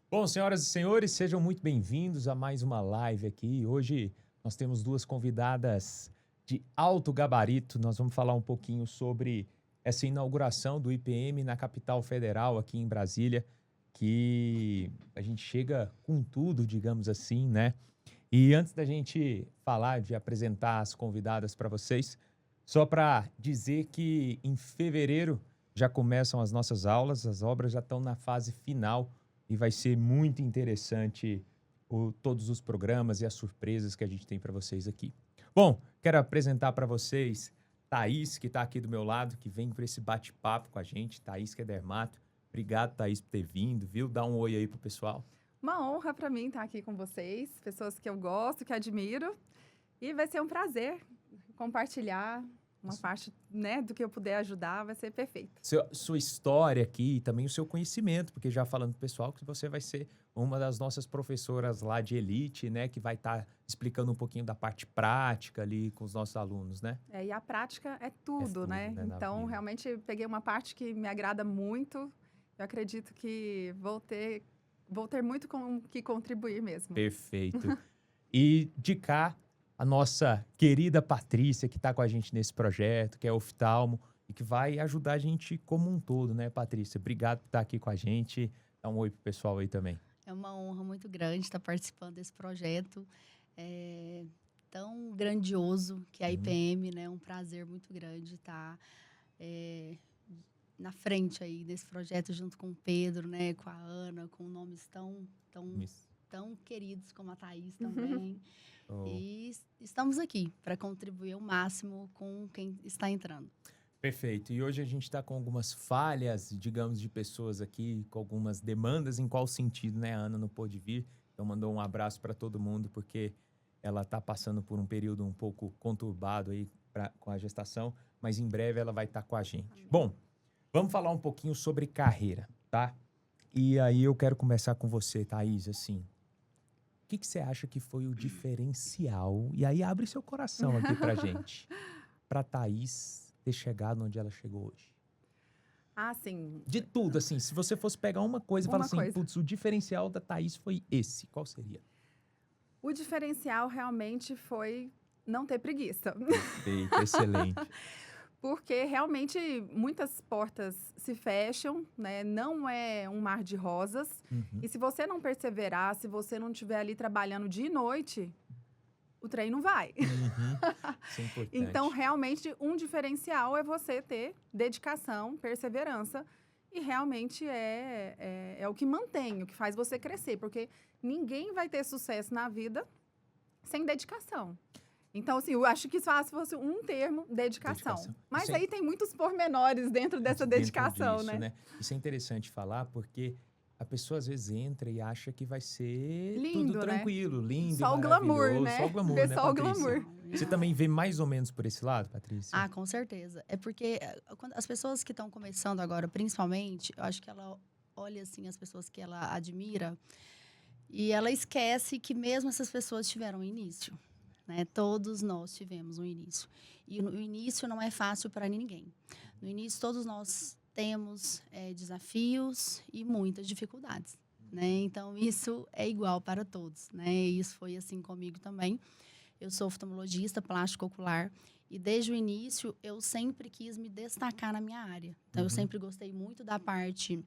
Bom, senhoras e senhores, sejam muito bem-vindos a mais uma live aqui. Hoje nós temos duas convidadas de alto gabarito. Nós vamos falar um pouquinho sobre essa inauguração do IPM na capital federal, aqui em Brasília, que a gente chega com tudo, digamos assim, né? E antes da gente falar, de apresentar as convidadas para vocês, só para dizer que em fevereiro já começam as nossas aulas, as obras já estão na fase final e vai ser muito interessante todos os programas e as surpresas que a gente tem para vocês aqui. Bom, quero apresentar para vocês Thaís, que está aqui do meu lado, que vem para esse bate-papo com a gente. Thaís, que é dermato. Obrigado, Thaís, por ter vindo, viu? Dá um oi aí pro pessoal. Uma honra para mim estar aqui com vocês, pessoas que eu gosto, que admiro. E vai ser um prazer compartilhar uma parte, né, do que eu puder ajudar, vai ser perfeito. Sua história aqui e também o seu conhecimento, porque já falando pro pessoal que você vai ser uma das nossas professoras lá de elite, né, que vai estar explicando um pouquinho da parte prática ali com os nossos alunos, né? E a prática é tudo, né? Na Então, vida. realmente, peguei uma parte que me agrada muito. Eu acredito que vou ter muito com que contribuir mesmo. Perfeito. E de cá, a nossa querida Patrícia, que está com a gente nesse projeto, que é oftalmo e que vai ajudar a gente como um todo, né, Patrícia? Obrigado por estar aqui com a gente. Dá um oi pro pessoal aí também. É uma honra muito grande estar participando desse projeto tão grandioso que é a IPM, né? Um prazer muito grande estar na frente aí desse projeto junto com o Pedro, né? Com a Ana, com nomes tão queridos como a Thaís também. E estamos aqui para contribuir ao máximo com quem está entrando. Perfeito. E hoje a gente está com algumas falhas, digamos, de pessoas aqui, com algumas demandas. Em qual sentido, né? A Ana não pôde vir. Então, mandou um abraço para todo mundo, porque ela está passando por um período um pouco conturbado aí com a gestação. Mas em breve ela vai estar com a gente. Amém. Bom, vamos falar um pouquinho sobre carreira, tá? E aí eu quero começar com você, Thaís, assim. O que você acha que foi o diferencial? E aí abre seu coração aqui pra gente. Pra Thaís ter chegado onde ela chegou hoje. Ah, sim. De tudo, assim, se você fosse pegar uma coisa e falar assim, putz, o diferencial da Thaís foi esse, qual seria? O diferencial realmente foi não ter preguiça. Perfeito, excelente. Porque realmente muitas portas se fecham, né? Não é um mar de rosas. E se você não perseverar, se você não estiver ali trabalhando dia e noite, o trem não vai. Isso é importante. Então, realmente, um diferencial é você ter dedicação, perseverança. E realmente é o que mantém, o que faz você crescer. Porque ninguém vai ter sucesso na vida sem dedicação. Então, assim, eu acho que só se fosse um termo, dedicação. Mas aí tem muitos pormenores dentro dessa dedicação, disso, né? Isso é interessante falar, porque a pessoa às vezes entra e acha que vai ser lindo, tudo tranquilo, né? lindo, só o glamour, né? Só o glamour, né, só o Patrícia? glamour. Você também vê mais ou menos por esse lado, Patrícia? Ah, com certeza. É porque quando as pessoas que estão começando agora, principalmente, eu acho que ela olha assim as pessoas que ela admira e ela esquece que mesmo essas pessoas tiveram um início. Né? Todos nós tivemos um início. E o início não é fácil para ninguém. No início, todos nós temos desafios e muitas dificuldades. Né? Então, isso é igual para todos. Né? E isso foi assim comigo também. Eu sou oftalmologista plástico ocular e desde o início eu sempre quis me destacar na minha área. Então, eu sempre gostei muito da parte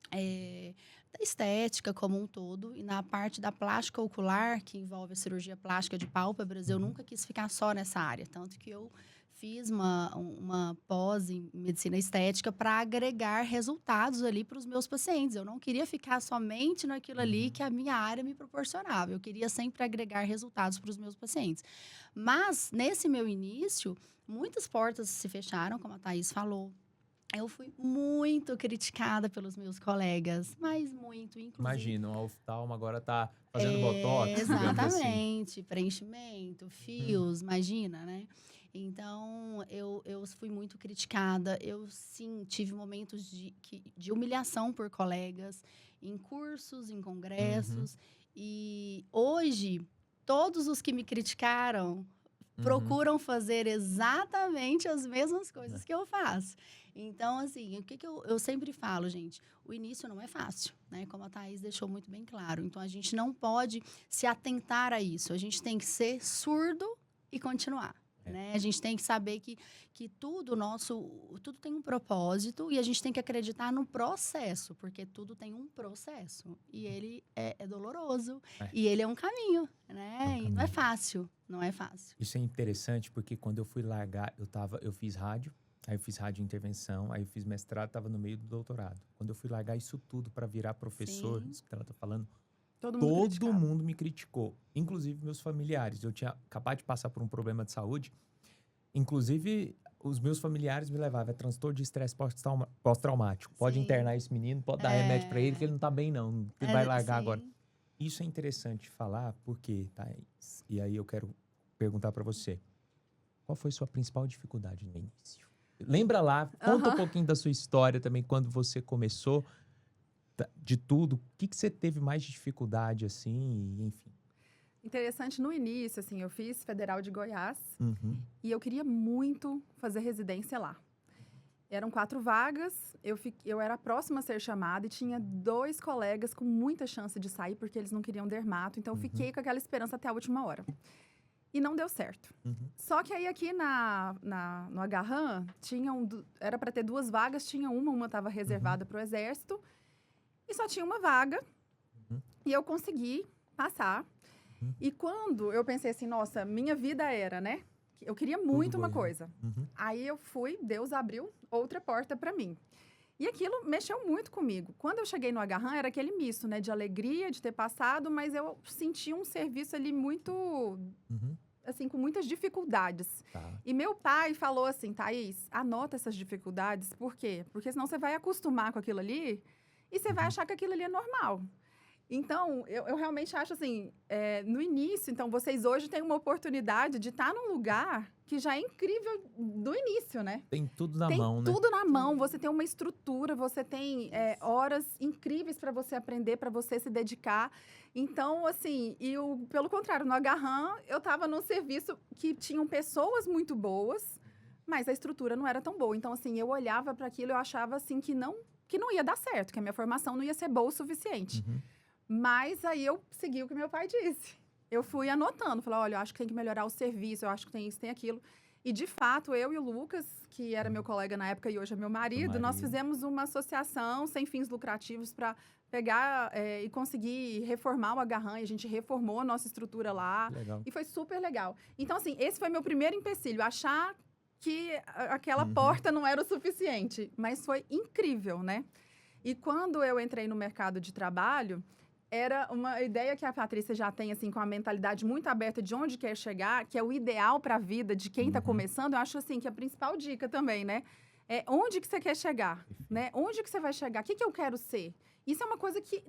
da estética como um todo e na parte da plástica ocular, que envolve a cirurgia plástica de pálpebras, eu nunca quis ficar só nessa área. Tanto que eu fiz uma pós em medicina estética para agregar resultados ali para os meus pacientes. Eu não queria ficar somente naquilo ali que a minha área me proporcionava. Eu queria sempre agregar resultados para os meus pacientes. Mas, nesse meu início, muitas portas se fecharam, como a Thaís falou. Eu fui muito criticada pelos meus colegas, mas muito, inclusive. Imagina, o oftalmo agora tá fazendo botox, exatamente, assim. Preenchimento, fios, imagina, né? Então, eu fui muito criticada. Eu, sim, tive momentos de humilhação por colegas, em cursos, em congressos. E hoje, todos os que me criticaram procuram fazer exatamente as mesmas coisas que eu faço. Então, assim, o que eu sempre falo, gente? O início não é fácil, né? Como a Thaís deixou muito bem claro. Então, a gente não pode se atentar a isso. A gente tem que ser surdo e continuar. Né? A gente tem que saber que tudo tem um propósito e a gente tem que acreditar no processo, porque tudo tem um processo. E ele é doloroso e ele é um caminho, né? E não é fácil, não é fácil. Isso é interessante porque quando eu fui largar, eu fiz rádio, aí eu fiz rádio intervenção, aí eu fiz mestrado, estava no meio do doutorado. Quando eu fui largar isso tudo para virar professor, isso que ela está falando, todo mundo me criticou, inclusive meus familiares. Eu tinha acabado de passar por um problema de saúde, inclusive os meus familiares me levavam, transtorno de estresse pós-traumático. Pode internar esse menino, pode dar remédio para ele, que ele não tá bem não, ele vai largar agora. Isso é interessante falar, porque, Thaís, e aí eu quero perguntar para você, qual foi sua principal dificuldade no início? Lembra lá, conta um pouquinho da sua história também, quando você começou, de tudo, o que você teve mais de dificuldade, assim, enfim. Interessante, no início, assim, eu fiz Federal de Goiás e eu queria muito fazer residência lá. Eram 4 vagas, eu era a próxima a ser chamada e tinha 2 colegas com muita chance de sair porque eles não queriam dermato, então eu fiquei com aquela esperança até a última hora. E não deu certo. Só que aí aqui no Agarran, era para ter 2 vagas, tinha uma estava reservada para o Exército, e só tinha uma vaga, e eu consegui passar. E quando eu pensei assim, nossa, minha vida era, né? Eu queria muito uma coisa. Aí eu fui, Deus abriu outra porta para mim. E aquilo mexeu muito comigo. Quando eu cheguei no Agarran, era aquele misto, né? De alegria, de ter passado, mas eu senti um serviço ali muito... assim, com muitas dificuldades. E meu pai falou assim, Thaís, anota essas dificuldades. Por quê? Porque senão você vai acostumar com aquilo ali e você vai achar que aquilo ali é normal. Então, eu realmente acho assim, no início, então, vocês hoje têm uma oportunidade de estar num lugar que já é incrível do início, né? Tem tudo na mão, né? Tem tudo na mão, você tem uma estrutura, você tem horas incríveis para você aprender, para você se dedicar. Então, assim, pelo contrário, no Agarran, eu estava num serviço que tinham pessoas muito boas, mas a estrutura não era tão boa. Então, assim, eu olhava para aquilo e eu achava, assim, que não ia dar certo, que a minha formação não ia ser boa o suficiente. Mas aí eu segui o que meu pai disse. Eu fui anotando, falei, olha, eu acho que tem que melhorar o serviço, eu acho que tem isso, tem aquilo. E, de fato, eu e o Lucas, que era meu colega na época e hoje é meu marido, nós fizemos uma associação sem fins lucrativos para pegar e conseguir reformar o Agarran. E a gente reformou a nossa estrutura lá. Legal. E foi super legal. Então, assim, esse foi meu primeiro empecilho, achar que aquela porta não era o suficiente. Mas foi incrível, né? E quando eu entrei no mercado de trabalho... era uma ideia que a Patrícia já tem, assim, com a mentalidade muito aberta de onde quer chegar, que é o ideal para a vida de quem está começando. Eu acho, assim, que a principal dica também, né? É onde que você quer chegar, né? Onde que você vai chegar? O que eu quero ser? Isso é uma coisa que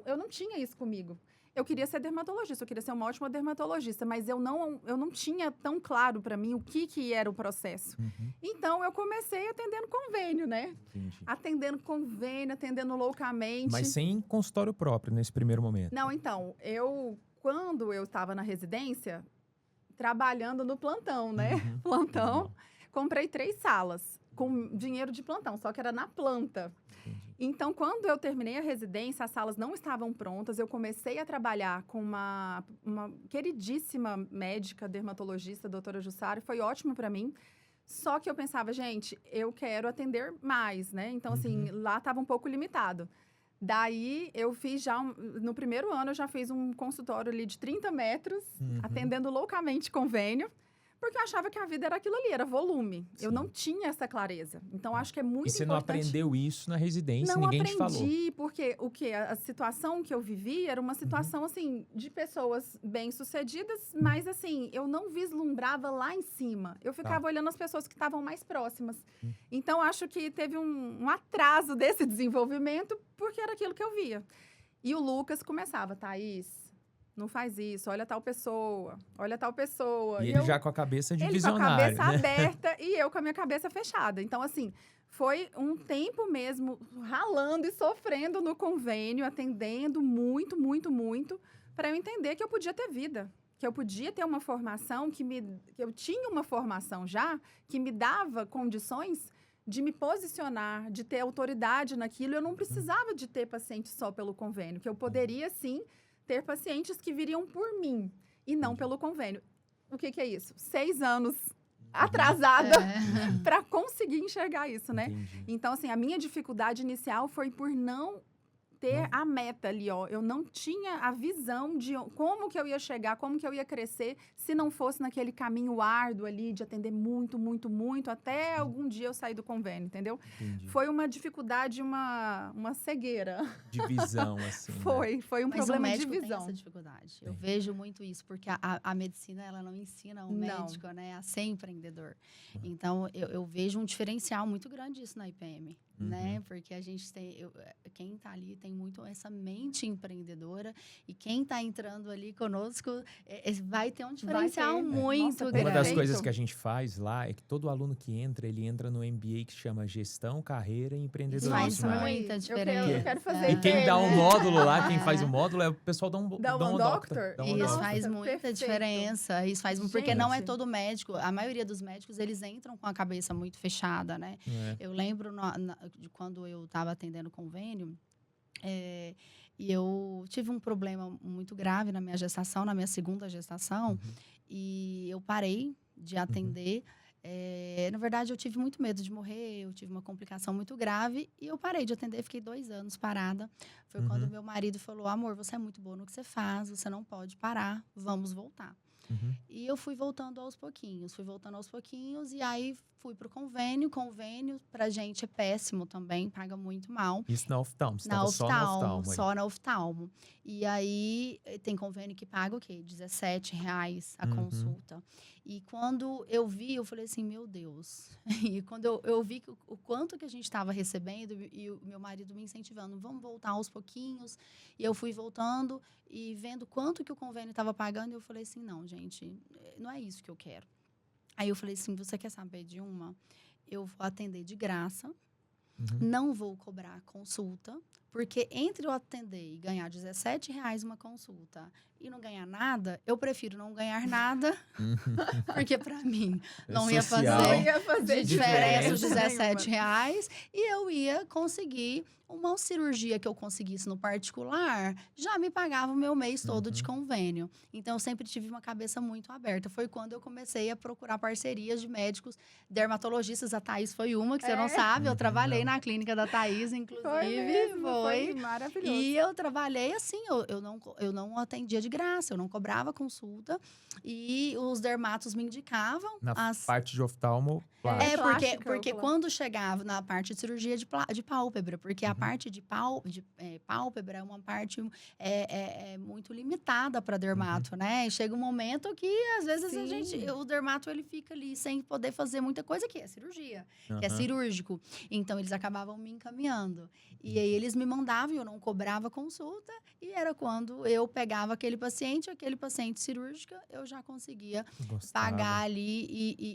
eu não tinha isso comigo. Eu queria ser dermatologista, eu queria ser uma ótima dermatologista, mas eu não tinha tão claro para mim o que era o processo. Então, eu comecei atendendo convênio, né? Entendi. Atendendo convênio, atendendo loucamente. Mas sem consultório próprio nesse primeiro momento. Não, então, quando eu estava na residência, trabalhando no plantão, né? Plantão, comprei 3 salas com dinheiro de plantão, só que era na planta. Então, quando eu terminei a residência, as salas não estavam prontas. Eu comecei a trabalhar com uma queridíssima médica, dermatologista, a doutora Jussara, e foi ótimo para mim. Só que eu pensava, gente, eu quero atender mais, né? Então, assim, lá estava um pouco limitado. Daí, eu fiz no primeiro ano, eu já fiz um consultório ali de 30 metros, atendendo loucamente convênio. Porque eu achava que a vida era aquilo ali, era volume. Sim. Eu não tinha essa clareza. Então, acho que é muito importante... E você não aprendeu isso na residência, ninguém te falou? Não aprendi, porque a situação que eu vivi era uma situação, assim, de pessoas bem-sucedidas, mas, assim, eu não vislumbrava lá em cima. Eu ficava olhando as pessoas que estavam mais próximas. Então, acho que teve um atraso desse desenvolvimento, porque era aquilo que eu via. E o Lucas começava, Thaís... não faz isso, olha tal pessoa, olha tal pessoa. E ele já com a cabeça de visionário, ele com a cabeça aberta e eu com a minha cabeça fechada. Então, assim, foi um tempo mesmo ralando e sofrendo no convênio, atendendo muito, muito, muito, para eu entender que eu podia ter vida. Que eu podia ter uma formação, que eu tinha uma formação já, que me dava condições de me posicionar, de ter autoridade naquilo. Eu não precisava de ter paciente só pelo convênio, que eu poderia, sim, ter pacientes que viriam por mim e não pelo convênio. O que é isso? 6 anos atrasada para conseguir enxergar isso, né? Entendi. Então, assim, a minha dificuldade inicial foi por não ter a meta ali, ó. Eu não tinha a visão de como que eu ia chegar, como que eu ia crescer, se não fosse naquele caminho árduo ali de atender muito, muito, muito, até algum dia eu sair do convênio, entendeu? Entendi. Foi uma dificuldade, uma cegueira. De visão, assim, né? Foi um Mas o problema de médico tem visão. essa dificuldade. Eu Tem. vejo muito isso, porque a medicina, ela não ensina o Não. médico, né, a ser empreendedor. Então, eu vejo um diferencial muito grande isso na IPM, né? Porque a gente tem... quem está ali tem muito essa mente empreendedora e quem está entrando ali conosco vai ter um diferencial ter. muito Nossa, grande. Uma das Perfeito. coisas que a gente faz lá é que todo aluno que entra, ele entra no MBA que chama Gestão, Carreira e Isso Empreendedorismo. faz Nossa, muita eu diferença. quero fazer E quem isso, dá um né? módulo lá, quem faz o módulo, é o pessoal da Da One Doctor? Da E One isso Nossa, Doctor. faz muita perfeito. diferença. Isso faz porque não é Gente. todo médico. A maioria dos médicos, eles entram com a cabeça muito fechada, né? É. Eu lembro de quando eu estava atendendo convênio, e eu tive um problema muito grave na minha gestação, na minha segunda gestação, e eu parei de atender. Na verdade, eu tive muito medo de morrer, eu tive uma complicação muito grave e eu parei de atender, fiquei 2 anos parada. Foi quando meu marido falou, amor, você é muito boa no que você faz, você não pode parar, vamos voltar. E eu fui voltando aos pouquinhos, e aí fui pro convênio. Convênio pra gente é péssimo também, paga muito mal. Isso na oftalmo, você Na estava só na oftalmo. aí. só na oftalmo. E aí, tem convênio que paga o quê? R$17 a consulta. E quando eu vi, eu falei assim, meu Deus. E quando eu vi o quanto que a gente estava recebendo e o meu marido me incentivando, vamos voltar aos pouquinhos. E eu fui voltando e vendo quanto que o convênio estava pagando. E eu falei assim, não, gente, não é isso que eu quero. Aí eu falei assim, você quer saber de uma? Eu vou atender de graça. Não vou cobrar consulta, porque entre eu atender e ganhar R$17 uma consulta e não ganhar nada, eu prefiro não ganhar nada, porque para mim não ia social. Não fazer ia fazer diferença os diferença nenhuma. R$17 e eu ia conseguir uma cirurgia que eu conseguisse no particular, já me pagava o meu mês todo de convênio. Então, eu sempre tive uma cabeça muito aberta. Foi quando eu comecei a procurar parcerias de médicos dermatologistas. A Thaís foi uma, que você não sabe. Eu trabalhei na clínica da Thaís, inclusive. Foi mesmo, foi maravilhoso. E eu trabalhei assim, eu não atendia de graça, eu não cobrava consulta. E os dermatos me indicavam Na as... parte de oftalmo, claro. plástica, porque eu vou quando chegava na parte de cirurgia de pálpebra, porque a parte de pálpebra é uma parte muito limitada para dermato, né? E chega um momento que, às vezes, Sim. o dermato ele fica ali sem poder fazer muita coisa, que é cirurgia, que é Aham. cirúrgico. Então, eles acabavam me encaminhando. E aí, eles me mandavam, eu não cobrava consulta, e era quando eu pegava aquele paciente cirúrgica, eu já conseguia Gostava. pagar ali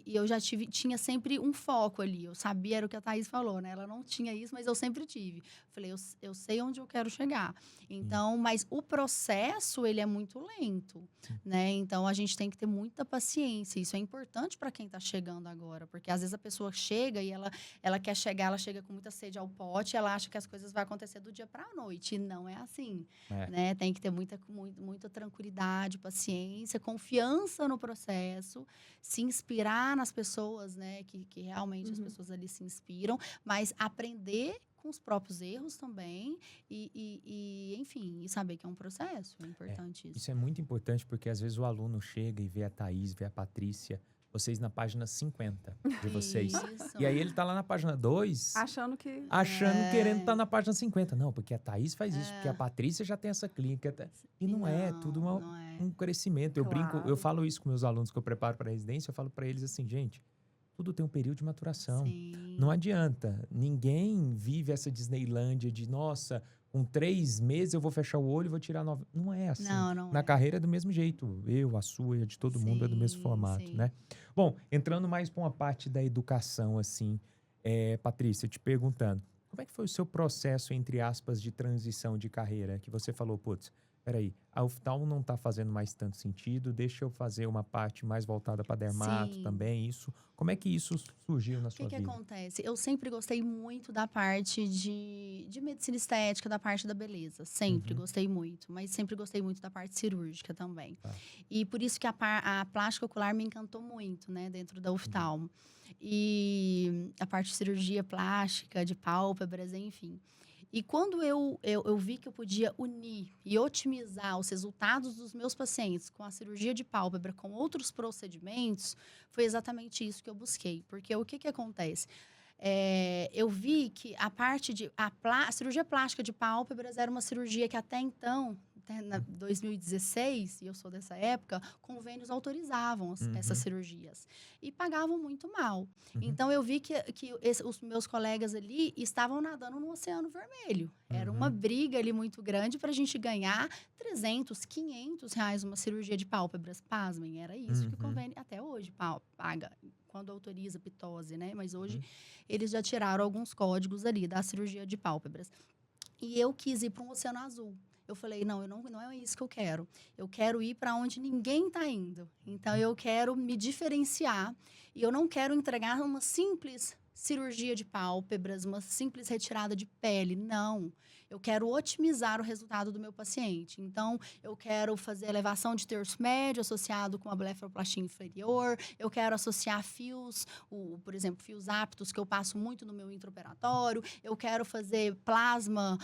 e eu já tinha sempre um foco ali. Eu sabia, era o que a Thaís falou, né? Ela não tinha isso, mas eu sempre tive. Falei, eu sei onde eu quero chegar. Então, mas o processo, ele é muito lento, né? Então, a gente tem que ter muita paciência. Isso é importante para quem está chegando agora, porque às vezes a pessoa chega e ela quer chegar, ela chega com muita sede ao pote, ela acha que as coisas vão acontecer do dia para a noite. E não é assim, né? Tem que ter muita tranquilidade, paciência, confiança no processo, se inspirar nas pessoas, né? Que realmente as pessoas ali se inspiram, mas aprender com os próprios erros também enfim, e saber que é um processo. É importante isso. Isso é muito importante porque às vezes o aluno chega e vê a Thaís, vê a Patrícia, vocês na página 50 de vocês. Isso. E aí ele tá lá na página 2, Achando que... querendo estar na página 50. Não, porque a Thaís faz isso, porque a Patrícia já tem essa clínica. E não é, tudo não é. um crescimento. Eu brinco, eu Claro. falo isso com meus alunos que eu preparo para residência, eu falo para eles assim, gente, tudo tem um período de maturação. Sim. Não adianta. Ninguém vive essa Disneylândia de, nossa, com 3 meses eu vou fechar o olho e vou tirar 9. Não é assim. Não Na é. carreira é do mesmo jeito. Eu, a sua e a de todo mundo é do mesmo Sim, formato, sim. né? Bom, entrando mais para uma parte da educação, assim, Patrícia, te perguntando. Como é que foi o seu processo, entre aspas, de transição de carreira? Que você falou, putz, peraí, a oftalmo não está fazendo mais tanto sentido, deixa eu fazer uma parte mais voltada para dermato Sim. também, isso. Como é que isso surgiu na O que sua que vida? acontece? Eu sempre gostei muito da parte de medicina estética, da parte da beleza. Sempre Uhum, gostei muito. Mas sempre gostei muito da parte cirúrgica também. tá. E por isso que a plástica ocular me encantou muito, né? Dentro da Entendi. oftalmo. E a parte de cirurgia plástica, de pálpebras, enfim. E quando eu vi que eu podia unir e otimizar os resultados dos meus pacientes com a cirurgia de pálpebra, com outros procedimentos, foi exatamente isso que eu busquei. Porque o que acontece? Eu vi que a parte a cirurgia plástica de pálpebras era uma cirurgia que até então, até 2016, e eu sou dessa época, convênios autorizavam essas Uhum, cirurgias e pagavam muito mal. uhum, Então eu vi que os meus colegas ali estavam nadando no Oceano Vermelho. Era uma uhum, briga ali muito grande para a gente ganhar 300, 500 reais uma cirurgia de pálpebras. Pasmem, era isso que o uhum, convênio até hoje paga quando autoriza pitose, né? Mas hoje uhum. eles já tiraram alguns códigos ali da cirurgia de pálpebras. E eu quis ir para um oceano azul. Eu falei, não, não é isso que eu quero. Eu quero ir para onde ninguém está indo. Então, eu quero me diferenciar. E eu não quero entregar uma simples cirurgia de pálpebras, uma simples retirada de pele. Não. Eu quero otimizar o resultado do meu paciente. Então, eu quero fazer elevação de terço médio associado com a blefaroplastia inferior. Eu quero associar fios, por exemplo, fios aptos, que eu passo muito no meu intraoperatório. Eu quero fazer plasma.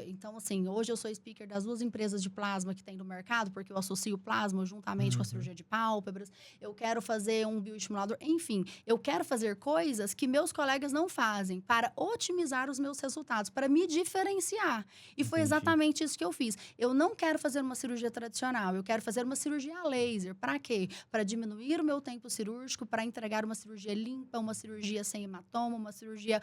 Então, assim, hoje eu sou speaker das 2 empresas de plasma que tem no mercado, porque eu associo plasma juntamente com a Uhum. cirurgia de pálpebras. Eu quero fazer um bioestimulador. Enfim, eu quero fazer coisas que meus colegas não fazem para otimizar os meus resultados, para me diferenciar. E foi Entendi. exatamente isso que eu fiz. Eu não quero fazer uma cirurgia tradicional, eu quero fazer uma cirurgia a laser. Para quê? Para diminuir o meu tempo cirúrgico, para entregar uma cirurgia limpa, uma cirurgia sem hematoma, uma cirurgia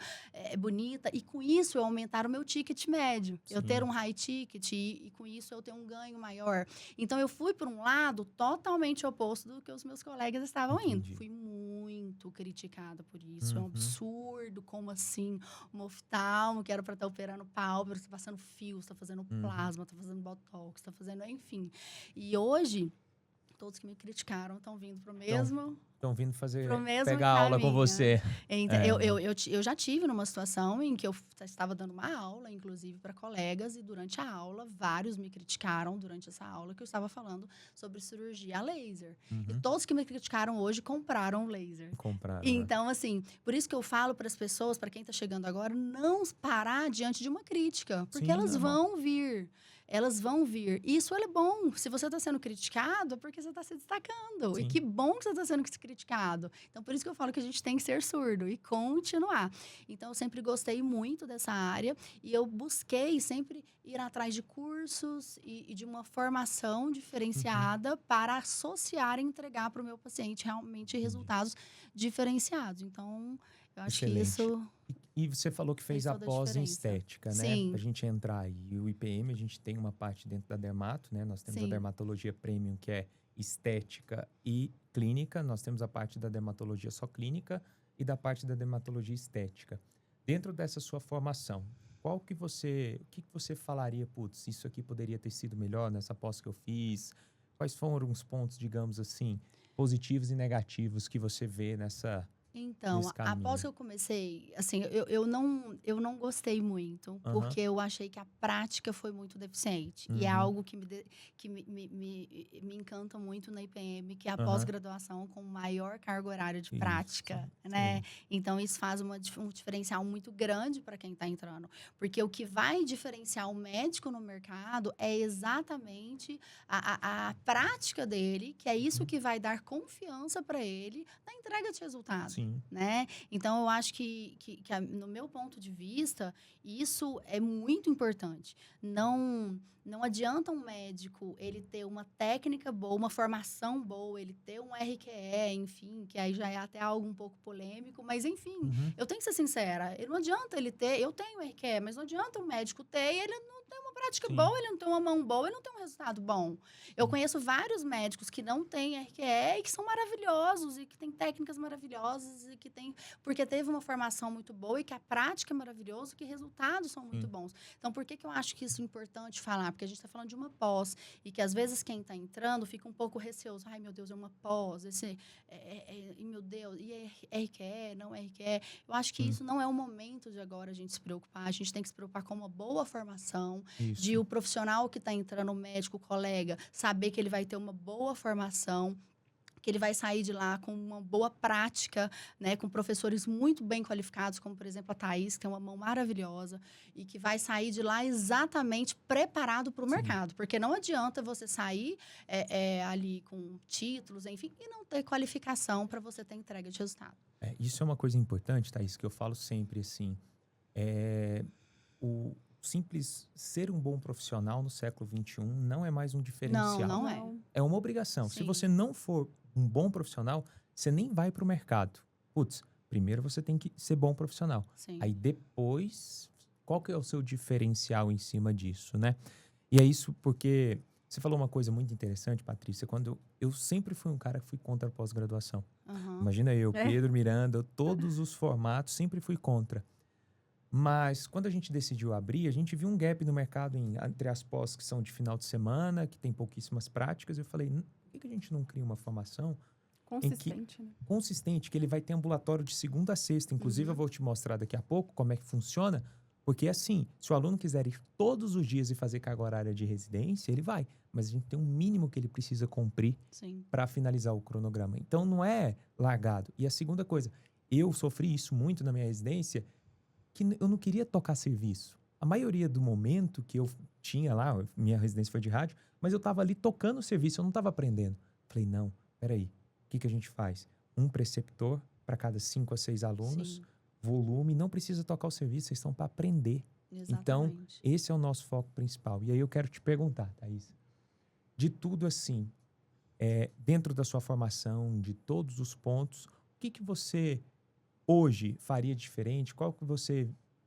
bonita. E com isso eu aumentar o meu ticket médio. Eu ter Sim, um high ticket e com isso eu ter um ganho maior. Então eu fui por um lado totalmente oposto do que os meus colegas estavam indo. entendi. Fui muito criticada por isso. É um Uhum, absurdo, como assim? Uma oftalmo que era para estar operando pálpebra, está passando fios, está fazendo uhum. plasma, está fazendo botox, está fazendo, enfim. E hoje, todos que me criticaram estão vindo Então, pro estão vindo mesmo pegar aula com caminho. você. Então, É, eu já tive numa situação em que eu estava dando uma aula, inclusive para colegas, e durante a aula, vários me criticaram durante essa aula que eu estava falando sobre cirurgia a laser. E uhum. todos que me criticaram hoje compraram laser. Compraram, né? Então, assim, por isso que eu falo para as pessoas, para quem está chegando agora, não parar diante de uma crítica, porque Sim, elas normal. vão vir. Elas vão vir. E isso é bom. Se você está sendo criticado, é porque você está se destacando. E Sim. que bom que você está sendo criticado. Então, por isso que eu falo que a gente tem que ser surdo e continuar. Então, eu sempre gostei muito dessa área e eu busquei sempre ir atrás de cursos e de uma formação Uhum. diferenciada para associar e entregar para o meu paciente realmente Entendi. resultados diferenciados. Então, eu acho que Excelente. isso E você falou que fez fez a toda a pós em diferença. estética, né? Pra Sim, gente entrar aí. E o IPM, a gente tem uma parte dentro da dermato, né? Nós temos a sim. dermatologia premium, que é estética e clínica. Nós temos a parte da dermatologia só clínica e da parte da dermatologia estética. Dentro dessa sua formação, o que que você falaria, putz, isso aqui poderia ter sido melhor nessa pós que eu fiz? Quais foram os pontos, digamos assim, positivos e negativos que você vê Então, nesse após caminho? que eu comecei, assim, eu não gostei muito, Aham. porque eu achei que a prática foi muito deficiente. E é Uhum. algo que me encanta muito na IPM, que é a Aham. pós-graduação com maior carga horária de Isso, prática, né? excelente. Então, isso faz um diferencial muito grande para quem está entrando. Porque o que vai diferenciar o médico no mercado é exatamente a prática dele, que é isso Uhum. que vai dar confiança para ele na entrega de resultado. Sim. Né? Então, eu acho no meu ponto de vista, isso é muito importante. Não adianta um médico ele ter uma técnica boa, uma formação boa, ele ter um RQE, enfim, que aí já é até algo um pouco polêmico, mas enfim, Uhum. eu tenho que ser sincera, não adianta ele ter, eu tenho RQE, mas não adianta um médico ter e ele não tem uma prática Sim. boa, ele não tem uma mão boa, ele não tem um resultado bom. Eu Sim. conheço vários médicos que não têm RQE e que são maravilhosos e que têm técnicas maravilhosas felizes e que tem... Porque teve uma formação muito boa e que a prática é maravilhosa, que resultados são muito bons. Então, por que eu acho que isso é importante falar? Porque a gente está falando de uma pós e que, às vezes, quem está entrando fica um pouco receoso. Ai, meu Deus, é uma pós. Meu Deus, e é RQE, não é RQE? Eu acho que isso não é o momento de agora a gente se preocupar. A gente tem que se preocupar com uma boa formação, de o profissional que está entrando, o médico, o colega, saber que ele vai ter uma boa formação, que ele vai sair de lá com uma boa prática, né, com professores muito bem qualificados, como, por exemplo, a Thaís, que tem uma mão maravilhosa, e que vai sair de lá exatamente preparado para o mercado. Porque não adianta você sair ali com títulos, enfim, e não ter qualificação para você ter entrega de resultado. Isso é uma coisa importante, Thaís, que eu falo sempre, assim. O simples ser um bom profissional no século XXI não é mais um diferencial. Não é. É uma obrigação. Sim. Se você não for um bom profissional, você nem vai para o mercado. Putz, primeiro você tem que ser bom profissional. Sim. Aí depois, qual que é o seu diferencial em cima disso, né? E é isso porque você falou uma coisa muito interessante, Patrícia, quando eu sempre fui um cara que fui contra a pós-graduação. Imagina eu, Pedro, Miranda, todos os formatos, sempre fui contra. Mas quando a gente decidiu abrir, a gente viu um gap no mercado entre as pós que são de final de semana, que tem pouquíssimas práticas. Eu falei, por que a gente não cria uma formação consistente, que ele vai ter ambulatório de segunda a sexta. Inclusive, eu vou te mostrar daqui a pouco como é que funciona. Porque assim, se o aluno quiser ir todos os dias e fazer carga horária de residência, ele vai. Mas a gente tem um mínimo que ele precisa cumprir para finalizar o cronograma. Então, não é largado. E a segunda coisa, eu sofri isso muito na minha residência, que eu não queria tocar serviço. A maioria do momento que eu tinha lá, minha residência foi de rádio, mas eu estava ali tocando o serviço, eu não estava aprendendo. Falei, não, peraí, o que a gente faz? Um preceptor para cada 5 a 6 alunos, volume, não precisa tocar o serviço, vocês estão para aprender. Exatamente. Então, esse é o nosso foco principal. E aí eu quero te perguntar, Thaís, de tudo assim, dentro da sua formação, de todos os pontos, o que você hoje faria diferente? O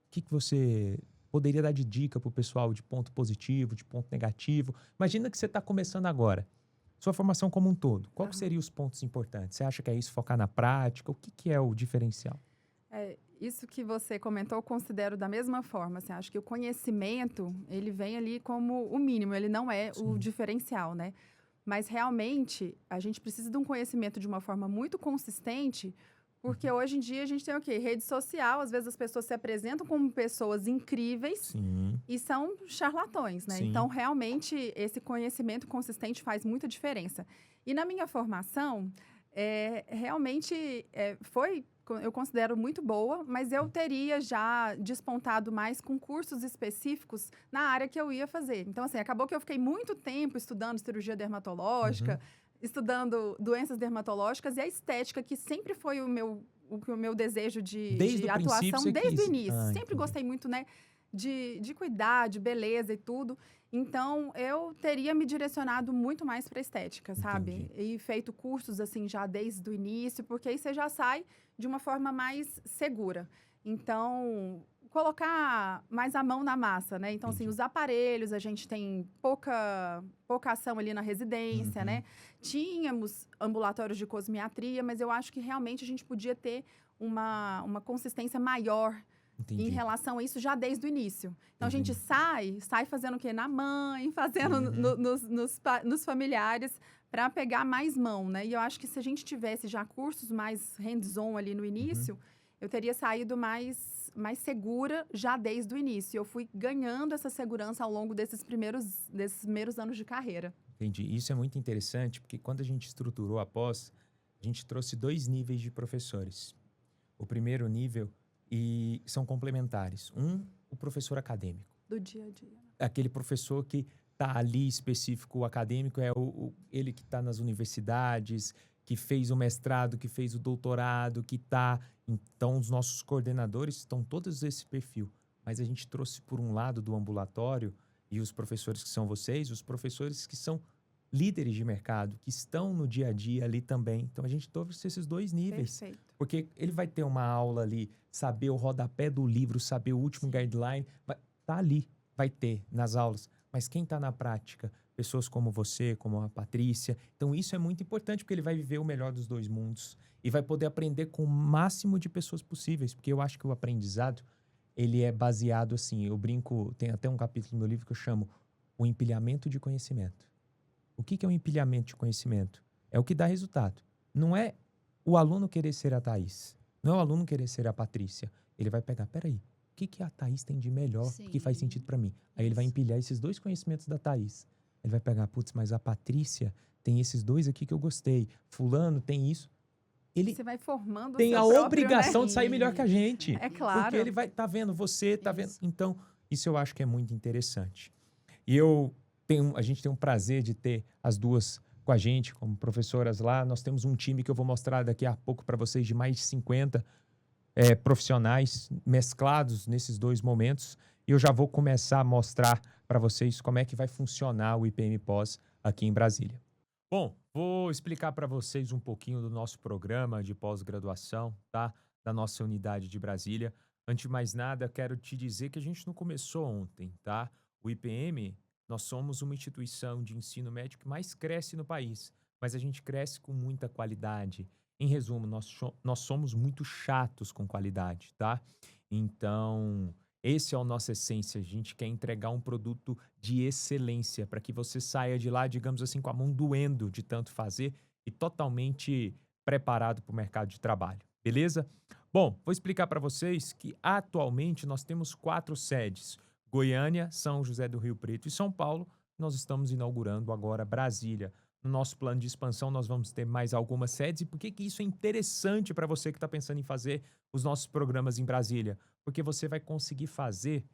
que você poderia dar de dica para o pessoal de ponto positivo, de ponto negativo? Imagina que você está começando agora. Sua formação como um todo. Qual que seriam os pontos importantes? Você acha que é isso, focar na prática? O que é o diferencial? Isso que você comentou, eu considero da mesma forma. Assim, acho que o conhecimento, ele vem ali como o mínimo. Ele não é o diferencial, né? Mas, realmente, a gente precisa de um conhecimento de uma forma muito consistente. Porque hoje em dia a gente tem o quê? Rede social, às vezes as pessoas se apresentam como pessoas incríveis e são charlatões, né? Então, realmente, esse conhecimento consistente faz muita diferença. E na minha formação, realmente eu considero muito boa, mas eu teria já despontado mais com cursos específicos na área que eu ia fazer. Então, assim, acabou que eu fiquei muito tempo estudando cirurgia dermatológica, estudando doenças dermatológicas e a estética, que sempre foi o meu desejo de atuação desde o início. Sempre gostei muito, né, de cuidar, de beleza e tudo. Então, eu teria me direcionado muito mais para estética, sabe? E feito cursos, assim, já desde o início, porque aí você já sai de uma forma mais segura. Então, colocar mais a mão na massa, né? Então, assim, os aparelhos, a gente tem pouca ação ali na residência, né? Tínhamos ambulatórios de cosmiatria, mas eu acho que realmente a gente podia ter uma consistência maior em relação a isso já desde o início. Então, a gente sai fazendo o quê? Na mãe, fazendo nos familiares, para pegar mais mão, né? E eu acho que se a gente tivesse já cursos mais hands-on ali no início, eu teria saído mais segura já desde o início. Eu fui ganhando essa segurança ao longo desses primeiros anos de carreira. Entendi. Isso é muito interessante, porque quando a gente estruturou a pós, a gente trouxe 2 níveis de professores. O primeiro nível, e são complementares. O professor acadêmico. Do dia a dia. Aquele professor que está ali específico, o acadêmico é ele que está nas universidades, que fez o mestrado, que fez o doutorado, que está... Então, os nossos coordenadores estão todos esse perfil. Mas a gente trouxe, por um lado, do ambulatório, e os professores que são vocês, os professores que são líderes de mercado, que estão no dia a dia ali também. Então, a gente trouxe esses 2 níveis. Perfeito. Porque ele vai ter uma aula ali, saber o rodapé do livro, saber o último guideline, tá ali, vai ter nas aulas. Mas quem está na prática? Pessoas como você, como a Patrícia. Então, isso é muito importante, porque ele vai viver o melhor dos dois mundos e vai poder aprender com o máximo de pessoas possíveis, porque eu acho que o aprendizado, ele é baseado assim, eu brinco, tem até um capítulo no meu livro que eu chamo o empilhamento de conhecimento. O que é um empilhamento de conhecimento? É o que dá resultado. Não é o aluno querer ser a Thaís, não é o aluno querer ser a Patrícia. Ele vai pegar, peraí, o que a Thaís tem de melhor que faz Sim, sentido para mim? Aí ele vai isso. empilhar esses dois conhecimentos da Thaís. Ele vai pegar, putz, mas a Patrícia tem esses dois aqui que eu gostei. Fulano tem isso. Ele Você vai formando o tem seu a próprio, né? obrigação de sair melhor que a Sim, gente. É Porque claro. ele vai tá vendo você, tá vendo. isso. Então, isso eu acho que é muito interessante. E a gente tem um prazer de ter as duas com a gente como professoras lá. Nós temos um time que eu vou mostrar daqui a pouco para vocês de mais de 50 profissionais mesclados nesses dois momentos. E eu já vou começar a mostrar para vocês como é que vai funcionar o IPM Pós aqui em Brasília. Bom, vou explicar para vocês um pouquinho do nosso programa de pós-graduação, tá? Da nossa unidade de Brasília. Antes de mais nada, quero te dizer que a gente não começou ontem, tá? O IPM, nós somos uma instituição de ensino médio que mais cresce no país, mas a gente cresce com muita qualidade. Em resumo, nós somos muito chatos com qualidade, tá? Então, esse é a nossa essência. A gente quer entregar um produto de excelência para que você saia de lá, digamos assim, com a mão doendo de tanto fazer e totalmente preparado para o mercado de trabalho. Beleza? Bom, vou explicar para vocês que atualmente nós temos 4 sedes: Goiânia, São José do Rio Preto e São Paulo. Nós estamos inaugurando agora Brasília. No nosso plano de expansão, nós vamos ter mais algumas sedes. E por que isso é interessante para você que está pensando em fazer os nossos programas em Brasília? Porque você vai conseguir fazer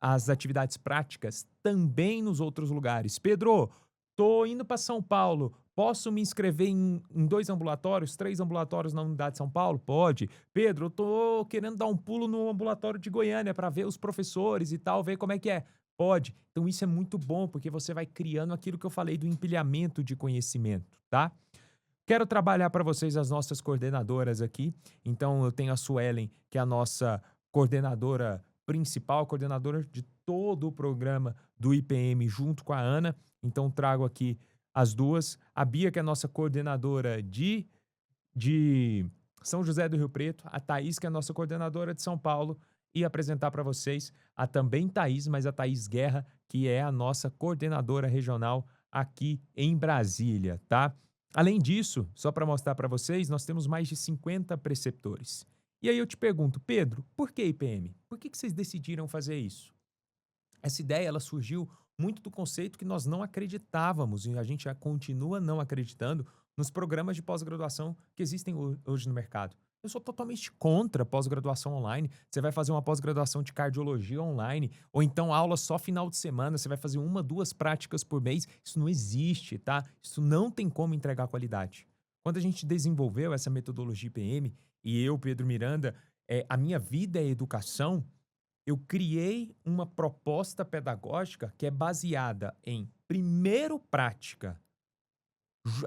as atividades práticas também nos outros lugares. Pedro, tô indo para São Paulo. Posso me inscrever em 2 ambulatórios, 3 ambulatórios na unidade de São Paulo? Pode. Pedro, eu tô querendo dar um pulo no ambulatório de Goiânia para ver os professores e tal, ver como é que é. Pode. Então isso é muito bom, porque você vai criando aquilo que eu falei do empilhamento de conhecimento, tá? Quero trabalhar para vocês as nossas coordenadoras aqui. Então, eu tenho a Suelen, que é a nossa coordenadora principal, coordenadora de todo o programa do IPM, junto com a Ana. Então, trago aqui as duas. A Bia, que é a nossa coordenadora de São José do Rio Preto. A Thaís, que é a nossa coordenadora de São Paulo. E apresentar para vocês a também Thaís, mas a Thaís Guerra, que é a nossa coordenadora regional aqui em Brasília, tá? Além disso, só para mostrar para vocês, nós temos mais de 50 preceptores. E aí eu te pergunto, Pedro, por que IPM? Por que vocês decidiram fazer isso? Essa ideia ela surgiu muito do conceito que nós não acreditávamos, e a gente já continua não acreditando, nos programas de pós-graduação que existem hoje no mercado. Eu sou totalmente contra pós-graduação online. Você vai fazer uma pós-graduação de cardiologia online, ou então aula só final de semana, você vai fazer 1, 2 práticas por mês. Isso não existe, tá? Isso não tem como entregar qualidade. Quando a gente desenvolveu essa metodologia IPM, e eu, Pedro Miranda, a minha vida é educação, eu criei uma proposta pedagógica que é baseada em, primeiro, prática,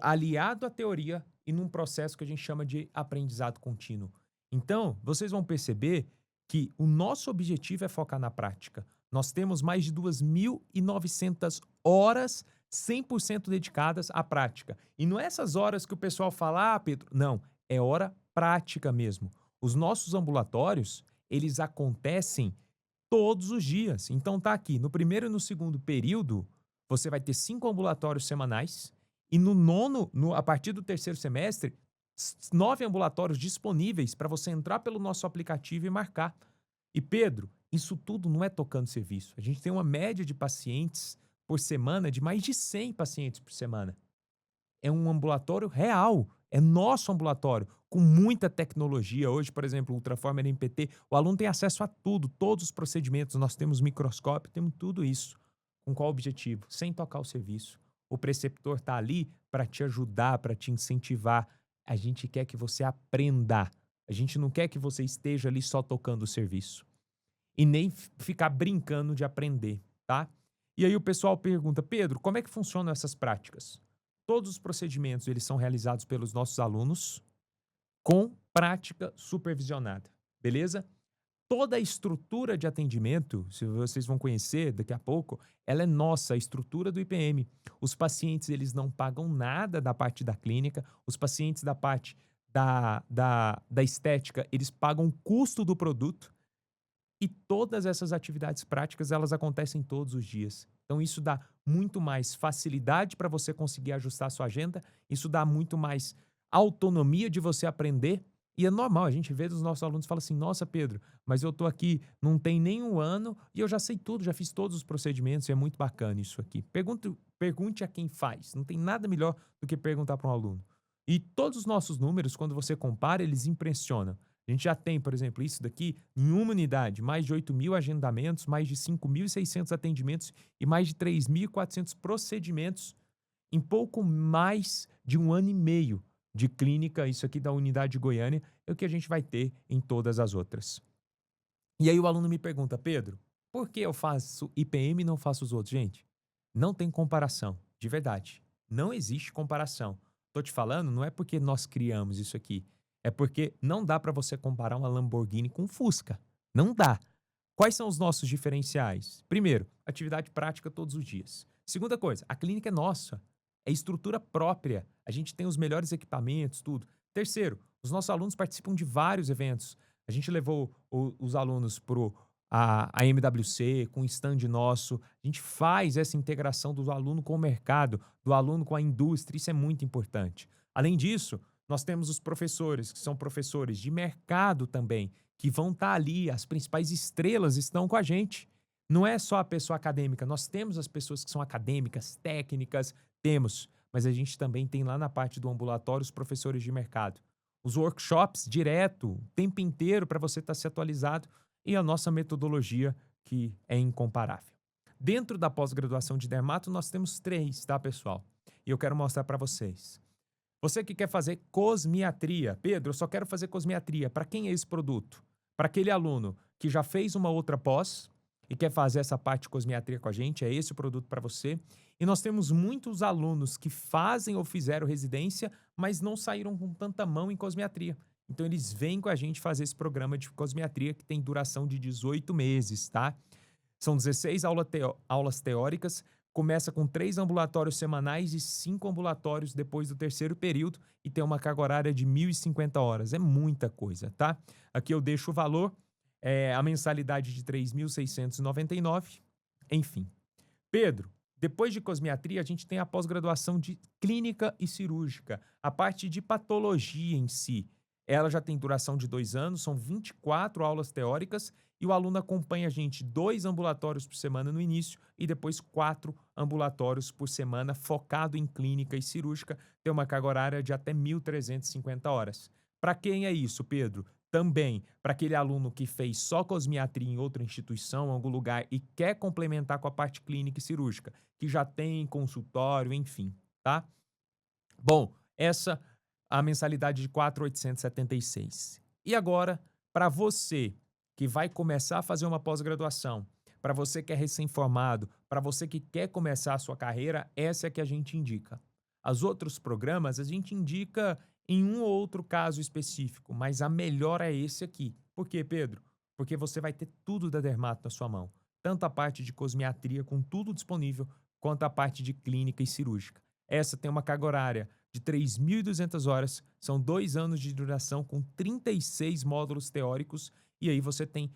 aliado à teoria e num processo que a gente chama de aprendizado contínuo. Então, vocês vão perceber que o nosso objetivo é focar na prática. Nós temos mais de 2.900 horas 100% dedicadas à prática. E não é essas horas que o pessoal fala, ah, Pedro, não, é hora prática mesmo. Os nossos ambulatórios, eles acontecem todos os dias. Então tá aqui, no primeiro e no segundo período, você vai ter 5 ambulatórios semanais e no nono, a partir do terceiro semestre, 9 ambulatórios disponíveis para você entrar pelo nosso aplicativo e marcar. E Pedro, isso tudo não é tocando serviço. A gente tem uma média de pacientes por semana de mais de 100 pacientes por semana. É um ambulatório real, é nosso ambulatório, com muita tecnologia. Hoje, por exemplo, o Ultraformer MPT, o aluno tem acesso a tudo, todos os procedimentos, nós temos microscópio, temos tudo isso. Com qual objetivo? Sem tocar o serviço. O preceptor está ali para te ajudar, para te incentivar. A gente quer que você aprenda. A gente não quer que você esteja ali só tocando o serviço. E nem ficar brincando de aprender, tá? E aí o pessoal pergunta, Pedro, como é que funcionam essas práticas? Todos os procedimentos, eles são realizados pelos nossos alunos com prática supervisionada, beleza? toda a estrutura de atendimento, se vocês vão conhecer daqui a pouco, ela é nossa, a estrutura do IPM. Os pacientes, eles não pagam nada da parte da clínica, os pacientes da parte da estética, eles pagam o custo do produto e todas essas atividades práticas, elas acontecem todos os dias. Então, isso dá muito mais facilidade para você conseguir ajustar a sua agenda, isso dá muito mais autonomia de você aprender. E é normal, a gente vê dos nossos alunos e fala assim: nossa, Pedro, mas eu tô aqui, não tem nem um ano e eu já sei tudo, já fiz todos os procedimentos e é muito bacana isso aqui. Pergunte a quem faz, não tem nada melhor do que perguntar para um aluno. E todos os nossos números, quando você compara, eles impressionam. A gente já tem, por exemplo, isso daqui em uma unidade, mais de 8.000 agendamentos, mais de 5.600 atendimentos e mais de 3.400 procedimentos em pouco mais de um ano e meio de clínica. Isso aqui da unidade de Goiânia é o que a gente vai ter em todas as outras. E aí o aluno me pergunta: Pedro, por que eu faço IPM e não faço os outros? Gente, não tem comparação, de verdade. Não existe comparação. Tô te falando, não é porque nós criamos isso aqui, é porque não dá para você comparar uma Lamborghini com um Fusca. Não dá. Quais são os nossos diferenciais? Primeiro, atividade prática todos os dias. Segunda coisa, a clínica é nossa. É estrutura própria. A gente tem os melhores equipamentos, tudo. Terceiro, os nossos alunos participam de vários eventos. A gente levou os alunos para a MWC, com um stand nosso. A gente faz essa integração do aluno com o mercado, do aluno com a indústria. Isso é muito importante. Além disso, nós temos os professores, que são professores de mercado também, que vão estar ali. As principais estrelas estão com a gente. Não é só a pessoa acadêmica. Nós temos as pessoas que são acadêmicas, técnicas, temos. Mas a gente também tem lá na parte do ambulatório os professores de mercado. Os workshops direto, o tempo inteiro para você estar se atualizado e a nossa metodologia que é incomparável. Dentro da pós-graduação de dermato nós temos 3, tá, pessoal? E eu quero mostrar para vocês. Você que quer fazer cosmiatria, Pedro, eu só quero fazer cosmiatria. Para quem é esse produto? Para aquele aluno que já fez uma outra pós e quer fazer essa parte de cosmiatria com a gente, é esse o produto para você. E nós temos muitos alunos que fazem ou fizeram residência, mas não saíram com tanta mão em cosmiatria. Então eles vêm com a gente fazer esse programa de cosmiatria que tem duração de 18 meses, tá? São 16 aulas teóricas, começa com 3 ambulatórios semanais e 5 ambulatórios depois do terceiro período e tem uma carga horária de 1.050 horas. É muita coisa, tá? Aqui eu deixo o valor, a mensalidade de R$ 3.699, enfim. Pedro, depois de cosmiatria, a gente tem a pós-graduação de clínica e cirúrgica, a parte de patologia em si. Ela já tem duração de 2 anos, são 24 aulas teóricas e o aluno acompanha a gente 2 ambulatórios por semana no início e depois 4 ambulatórios por semana focado em clínica e cirúrgica. Tem uma carga horária de até 1.350 horas. Para quem é isso, Pedro? Também para aquele aluno que fez só cosmiatria em outra instituição, em algum lugar, e quer complementar com a parte clínica e cirúrgica, que já tem consultório, enfim, tá? Bom, essa a mensalidade de R$ 4.876. E agora, para você que vai começar a fazer uma pós-graduação, para você que é recém-formado, para você que quer começar a sua carreira, essa é que a gente indica. Os outros programas a gente indica em um ou outro caso específico, mas a melhor é esse aqui. Por quê, Pedro? Porque você vai ter tudo da Dermato na sua mão. Tanto a parte de cosmiatria com tudo disponível, quanto a parte de clínica e cirúrgica. Essa tem uma carga horária de 3.200 horas, são 2 anos de duração com 36 módulos teóricos e aí você tem,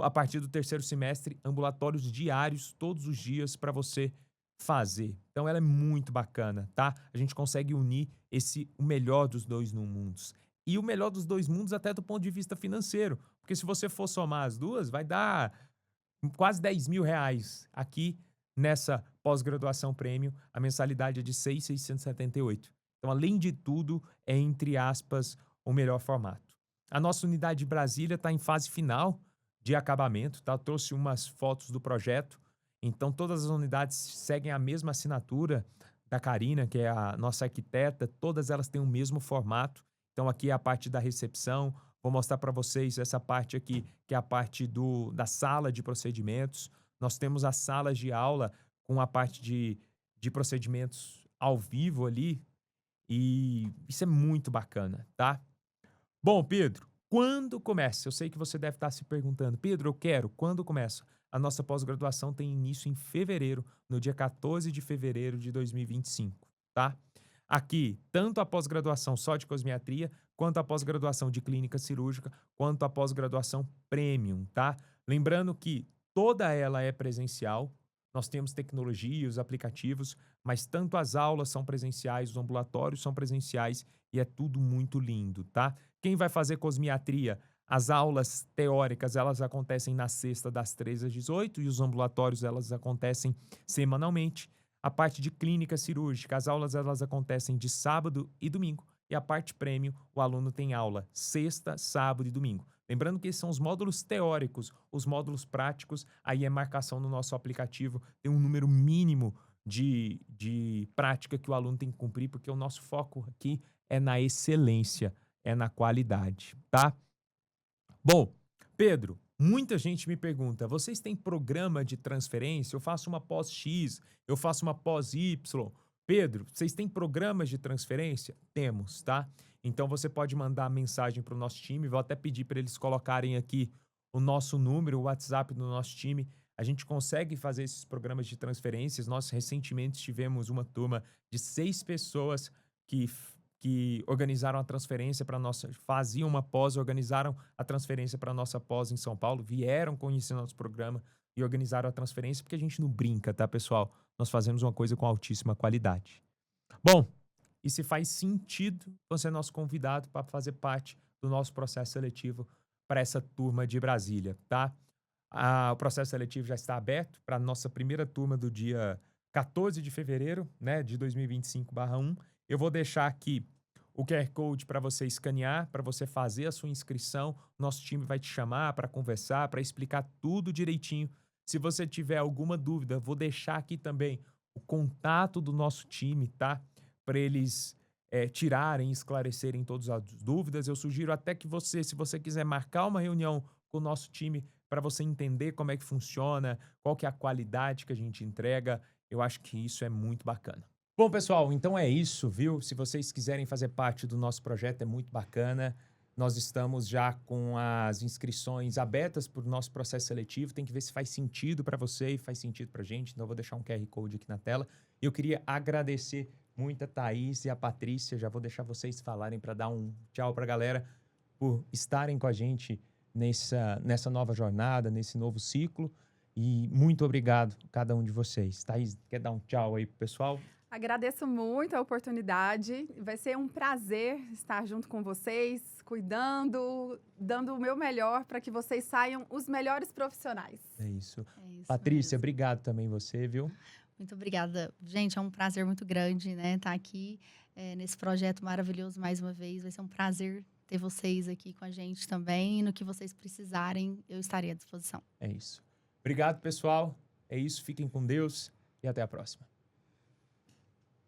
a partir do terceiro semestre, ambulatórios diários todos os dias para você fazer. Então ela é muito bacana, tá? A gente consegue unir o melhor dos 2 mundos. E o melhor dos 2 mundos até do ponto de vista financeiro, porque se você for somar as duas, vai dar quase R$ 10.000 aqui nessa pós-graduação prêmio, a mensalidade é de R$ 6.678. Então, além de tudo, é, entre aspas, o melhor formato. A nossa unidade de Brasília está em fase final de acabamento, tá? Eu trouxe umas fotos do projeto. Então, todas as unidades seguem a mesma assinatura da Karina, que é a nossa arquiteta. Todas elas têm o mesmo formato. Então, aqui é a parte da recepção. Vou mostrar para vocês essa parte aqui, que é a parte da sala de procedimentos. Nós temos as salas de aula com a parte de procedimentos ao vivo ali. E isso é muito bacana, tá? Bom, Pedro, Quando começa? Eu sei que você deve estar se perguntando, Pedro, eu quero, quando começa? A nossa pós-graduação tem início em fevereiro, no dia 14 de fevereiro de 2025, tá? Aqui, tanto a pós-graduação só de cosmiatria, quanto a pós-graduação de clínica cirúrgica, quanto a pós-graduação premium, tá? Lembrando que toda ela é presencial, nós temos tecnologia, os aplicativos, mas tanto as aulas são presenciais, os ambulatórios são presenciais e é tudo muito lindo, tá? Quem vai fazer cosmiatria? As aulas teóricas, elas acontecem na sexta das 13 às 18 e os ambulatórios, elas acontecem semanalmente. A parte de clínica cirúrgica, as aulas, elas acontecem de sábado e domingo. E a parte prêmio, o aluno tem aula sexta, sábado e domingo. Lembrando que esses são os módulos teóricos, os módulos práticos, aí é marcação no nosso aplicativo, tem um número mínimo de prática que o aluno tem que cumprir, porque o nosso foco aqui é na excelência, é na qualidade, tá? Bom, Pedro, muita gente me pergunta, vocês têm programa de transferência? Eu faço uma pós X, eu faço uma pós Y. Pedro, vocês têm programas de transferência? Temos, tá? Então você pode mandar mensagem para o nosso time, vou até pedir para eles colocarem aqui o nosso número, o WhatsApp do nosso time. A gente consegue fazer esses programas de transferências. Nós recentemente tivemos uma turma de 6 pessoas que organizaram a transferência para nossa, faziam uma pós, organizaram a transferência para nossa pós em São Paulo, vieram conhecer nosso programa e organizaram a transferência, porque a gente não brinca, tá, pessoal? Nós fazemos uma coisa com altíssima qualidade. Bom, e se faz sentido você é nosso convidado para fazer parte do nosso processo seletivo para essa turma de Brasília, tá? O processo seletivo já está aberto para a nossa primeira turma do dia 14 de fevereiro, né, de 2025/1. Eu vou deixar aqui o QR Code para você escanear, para você fazer a sua inscrição. Nosso time vai te chamar para conversar, para explicar tudo direitinho. Se você tiver alguma dúvida, vou deixar aqui também o contato do nosso time, tá? Para eles tirarem, esclarecerem todas as dúvidas. Eu sugiro até que você, se você quiser marcar uma reunião com o nosso time para você entender como é que funciona, qual que é a qualidade que a gente entrega, eu acho que isso é muito bacana. Bom, pessoal, então é isso, viu? Se vocês quiserem fazer parte do nosso projeto, é muito bacana. Nós estamos já com as inscrições abertas para o nosso processo seletivo. Tem que ver se faz sentido para você e faz sentido para a gente. Então, eu vou deixar um QR Code aqui na tela. Eu queria agradecer muito a Thaís e a Patrícia. Já vou deixar vocês falarem para dar um tchau para a galera por estarem com a gente nessa nova jornada, nesse novo ciclo. E muito obrigado a cada um de vocês. Thaís, quer dar um tchau aí pro pessoal? Agradeço muito a oportunidade. Vai ser um prazer estar junto com vocês, cuidando, dando o meu melhor para que vocês saiam os melhores profissionais. É isso. É isso Patrícia, mesmo. obrigado também você, viu? Muito obrigada. Gente, é um prazer muito grande, né, estar aqui nesse projeto maravilhoso mais uma vez. Vai ser um prazer ter vocês aqui com a gente também. E no que vocês precisarem, eu estarei à disposição. É isso. Obrigado, pessoal. É isso. Fiquem com Deus e até a próxima.